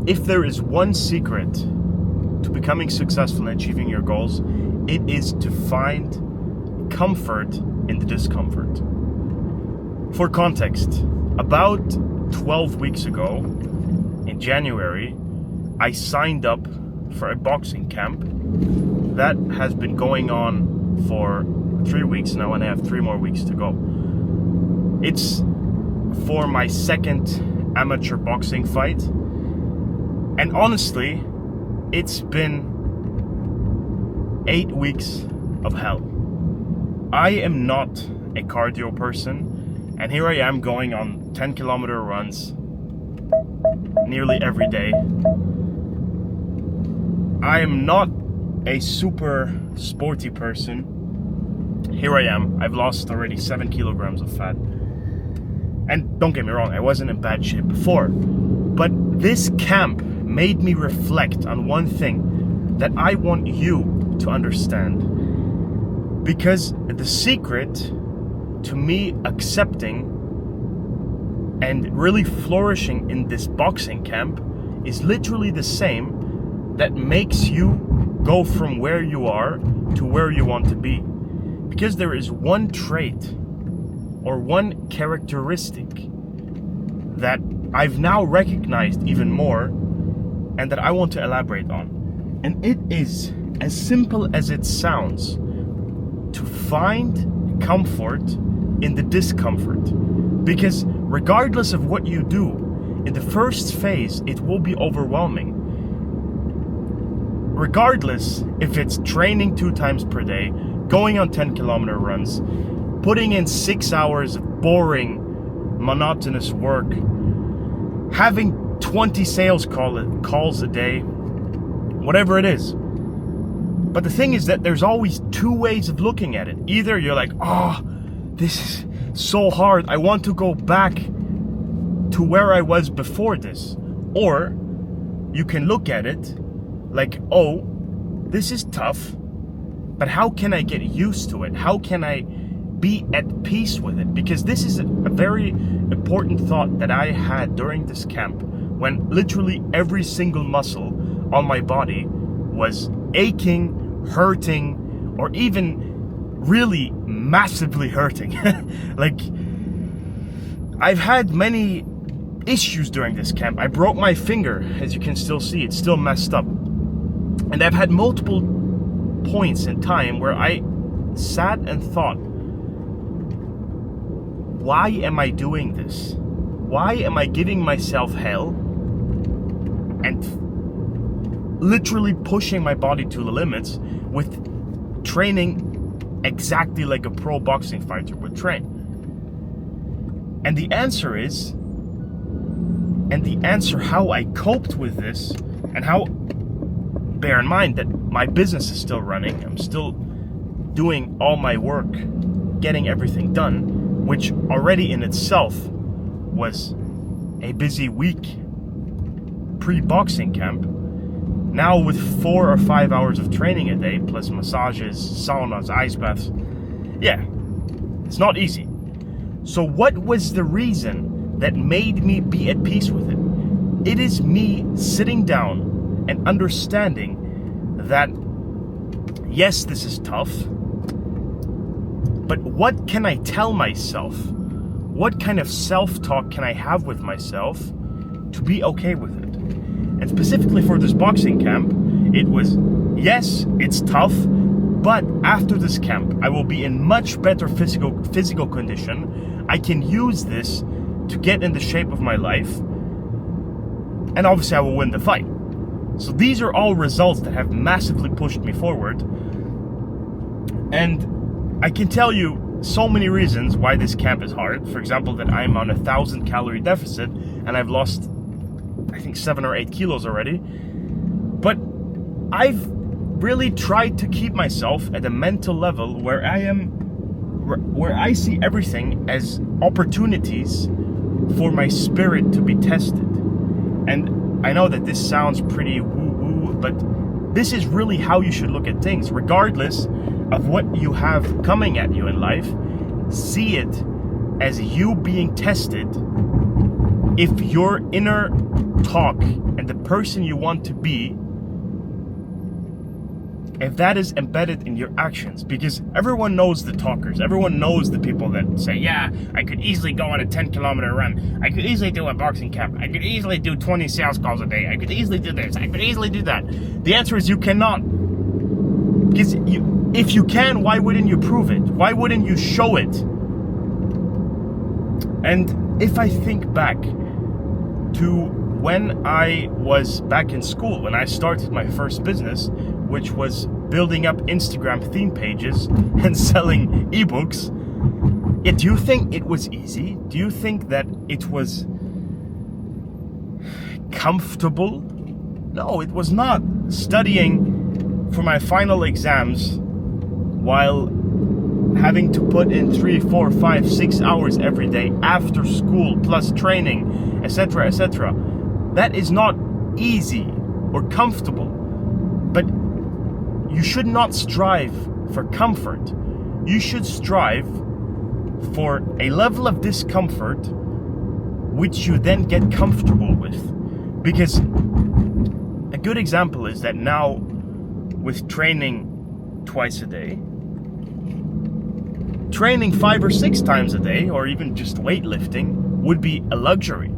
If there is one secret to becoming successful and achieving your goals, it is to find comfort in the discomfort. For context, about 12 weeks ago, in January, I signed up for a boxing camp that has been going on for 3 weeks now, and I have 3 more weeks to go. It's for my second amateur boxing fight, and honestly, it's been 8 weeks of hell. I am not a cardio person, and here I am going on 10-kilometer runs nearly every day. I am not a super sporty person. Here I am. I've lost already 7 kilograms of fat. And don't get me wrong, I wasn't in bad shape before. But this camp made me reflect on one thing that I want you to understand. Because the secret to me accepting and really flourishing in this boxing camp is literally the same that makes you go from where you are to where you want to be. Because there is one trait or one characteristic that I've now recognized even more and that I want to elaborate on. And it is as simple as it sounds, to find comfort in the discomfort. Because regardless of what you do, in the first phase, it will be overwhelming. Regardless if it's training 2 times per day, going on 10-kilometer runs, putting in 6 hours of boring, monotonous work, having 20 sales calls a day, whatever it is. But the thing is that there's always 2 ways of looking at it. Either you're like, oh, this is so hard, I want to go back to where I was before this. Or you can look at it like, oh, this is tough, but how can I get used to it? How can I be at peace with it? Because this is a very important thought that I had during this camp, when literally every single muscle on my body was aching, hurting, or even really massively hurting. Like, I've had many issues during this camp. I broke my finger, as you can still see, it's still messed up. And I've had multiple points in time where I sat and thought, why am I doing this? Why am I giving myself hell and literally pushing my body to the limits with training exactly like a pro boxing fighter would train? And the answer how I coped with this, and how, bear in mind that my business is still running, I'm still doing all my work, getting everything done, which already in itself was a busy week pre-boxing camp. Now with 4 or 5 hours of training a day, plus massages, saunas, ice baths, yeah, it's not easy. So what was the reason that made me be at peace with it? It is me sitting down and understanding that, yes, this is tough, but what can I tell myself? What kind of self-talk can I have with myself to be okay with it? And specifically for this boxing camp, it was, yes, it's tough, but after this camp, I will be in much better physical condition. I can use this to get in the shape of my life, and obviously I will win the fight. So these are all results that have massively pushed me forward. And I can tell you so many reasons why this camp is hard. For example, that I'm on 1,000 calorie deficit and I've lost, I think, 7 or 8 kilos already. But I've really tried to keep myself at a mental level where I see everything as opportunities for my spirit to be tested. And I know that this sounds pretty woo-woo, but this is really how you should look at things. Regardless of what you have coming at you in life, see it as you being tested if your inner talk and the person you want to be, if that is embedded in your actions, because everyone knows the talkers, everyone knows the people that say, yeah, I could easily go on a 10-kilometer run, I could easily do a boxing camp, I could easily do 20 sales calls a day, I could easily do this, I could easily do that. The answer is you cannot. Because if you can, why wouldn't you prove it? Why wouldn't you show it? And if I think back to when I was back in school, when I started my first business, which was building up Instagram theme pages and selling ebooks, do you think it was easy? Do you think that it was comfortable? No, it was not. Studying for my final exams while having to put in 3, 4, 5, 6 hours every day after school, plus training, etc., etc. That is not easy or comfortable. But you should not strive for comfort. You should strive for a level of discomfort which you then get comfortable with. Because a good example is that now with training twice a day, training 5 or 6 times a day, or even just weightlifting, would be a luxury.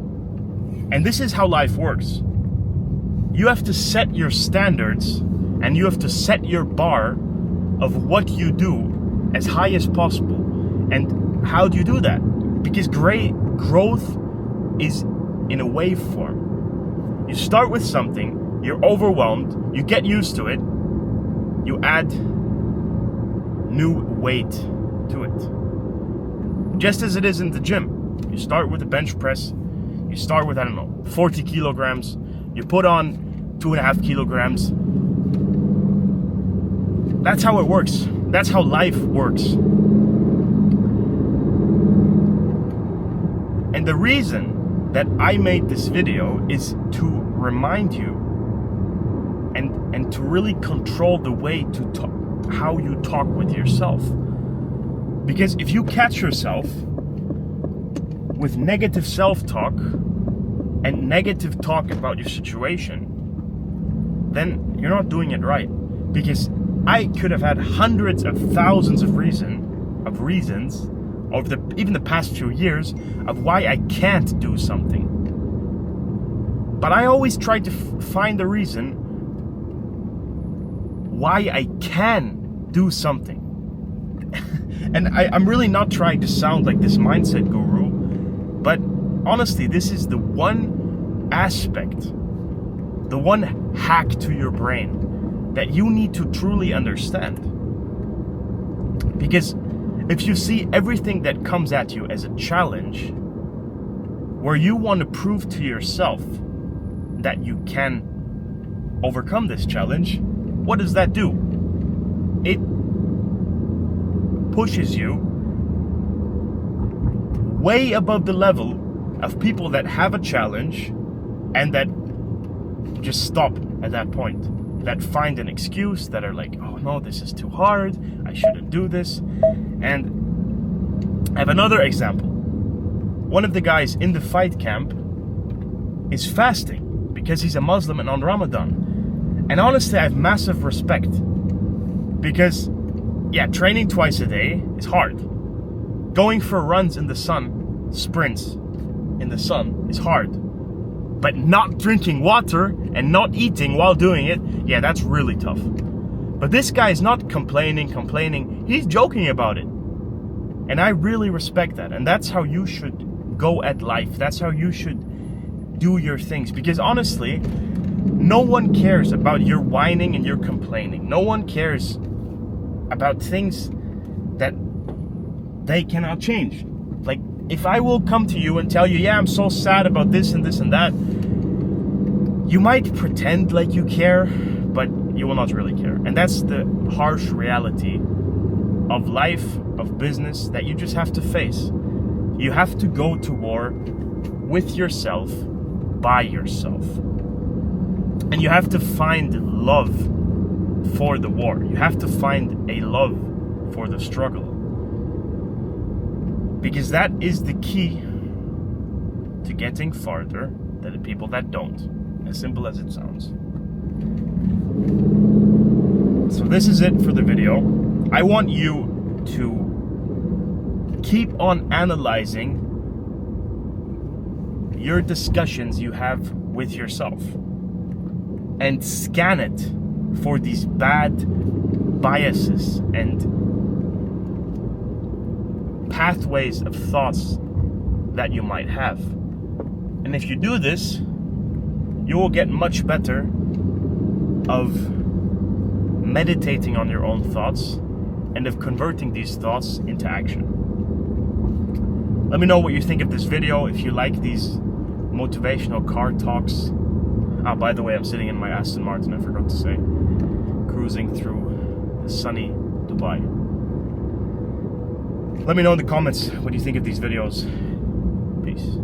And this is how life works. You have to set your standards and you have to set your bar of what you do as high as possible. And how do you do that? Because growth is in a waveform. You start with something, you're overwhelmed, you get used to it, you add new weight to it. Just as it is in the gym. You start with a bench press, you start with, 40 kilograms, you put on 2.5 kilograms. That's how it works. That's how life works. And the reason that I made this video is to remind you and to really control the way to talk, how you talk with yourself. Because if you catch yourself with negative self-talk and negative talk about your situation, then you're not doing it right. Because I could have had hundreds of thousands of reasons over even the past few years of why I can't do something. But I always try to find the reason why I can do something. And I'm really not trying to sound like this mindset guru, but honestly, this is the one aspect, the one hack to your brain that you need to truly understand. Because if you see everything that comes at you as a challenge, where you want to prove to yourself that you can overcome this challenge, what does that do? It pushes you way above the level of people that have a challenge and that just stop at that point, that find an excuse, that are like, oh no, this is too hard, I shouldn't do this. And I have another example. One of the guys in the fight camp is fasting because he's a Muslim and on Ramadan. And honestly, I have massive respect because, yeah, training twice a day is hard. Going for runs in the sun, sprints in the sun, is hard. But not drinking water and not eating while doing it, yeah, that's really tough. But this guy is not complaining. He's joking about it. And I really respect that. And that's how you should go at life. That's how you should do your things. Because honestly, no one cares about your whining and your complaining. No one cares about things that they cannot change. Like, if I will come to you and tell you, yeah, I'm so sad about this and this and that, you might pretend like you care, but you will not really care. And that's the harsh reality of life, of business, that you just have to face. You have to go to war with yourself, by yourself. And you have to find love for the war. You have to find a love for the struggle. Because that is the key to getting farther than the people that don't. As simple as it sounds. So this is it for the video. I want you to keep on analyzing your discussions you have with yourself and scan it for these bad biases and pathways of thoughts that you might have. And if you do this, you will get much better of meditating on your own thoughts and of converting these thoughts into action. Let me know what you think of this video. If you like these motivational car talks. By the way, I'm sitting in my Aston Martin, I forgot to say, cruising through the sunny Dubai. Let me know in the comments what you think of these videos. Peace.